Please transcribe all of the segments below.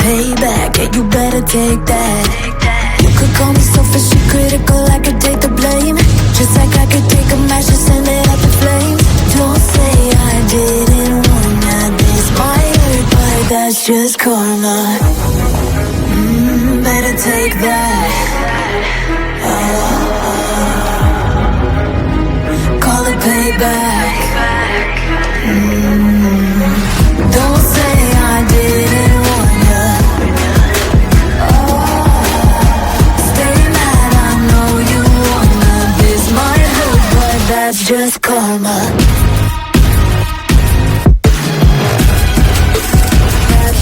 payback, yeah, you better take that. You could call me selfish and critical, I could take the blame. Just like I could take a match and send it up in flames. Don't say I didn't warn ya, this might hurt, but that's just karma. Better take that. Call it payback. Don't say I didn't warn ya. Stay mad, I know you wanna. This might hurt, but that's just karma. That's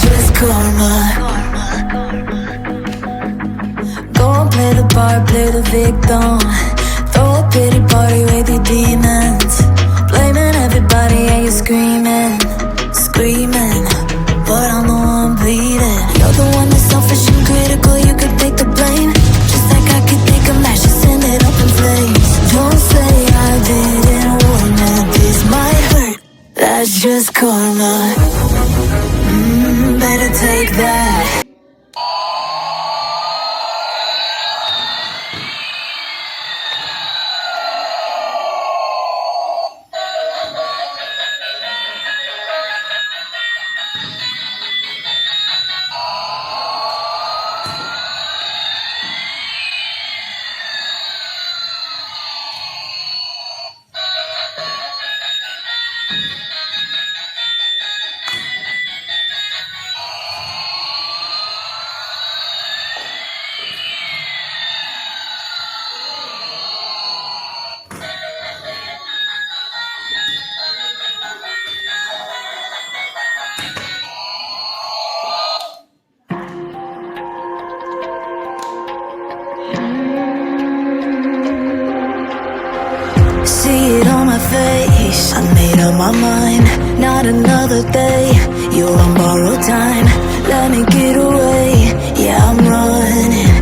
just karma. Go and play the part, play the victim. Throw a pity party with your demons. Blaming everybody and you're screaming, but I'm the one bleeding. You're the one that's selfish and critical, you could take the blame. Just like I could take a match and send it up in flames. Don't say I didn't warn you, this might hurt, that's just karma. Better take that. See it on my face, I made up my mind. Not another day, you're on borrowed time. Let me get away, yeah I'm running.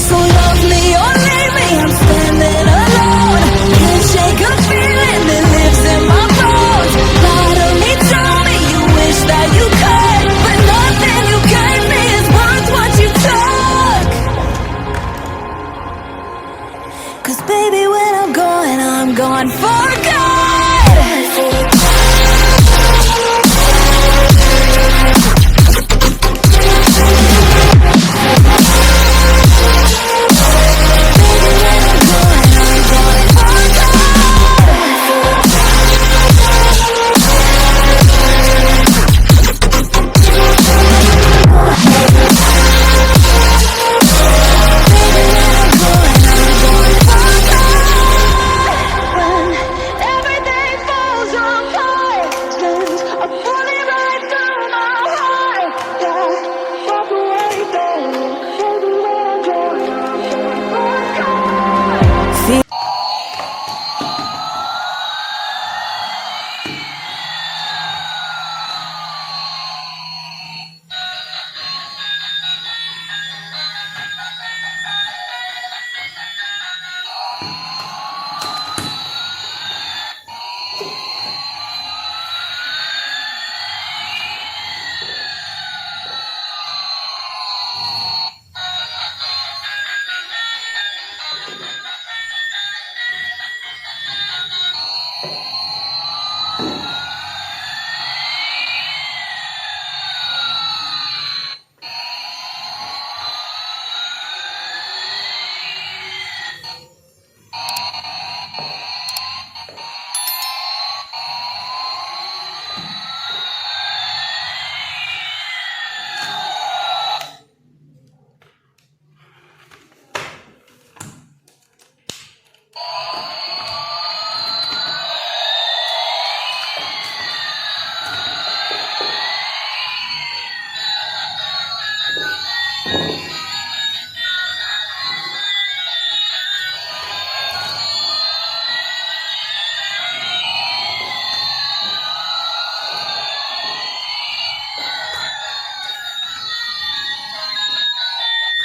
So love me or leave me, I'm standing alone. Can't shake a feeling that lives in my bones. Part of me told me you wish that you could, but nothing you gave me is worth what you took. 'Cause baby, when I'm gone for good.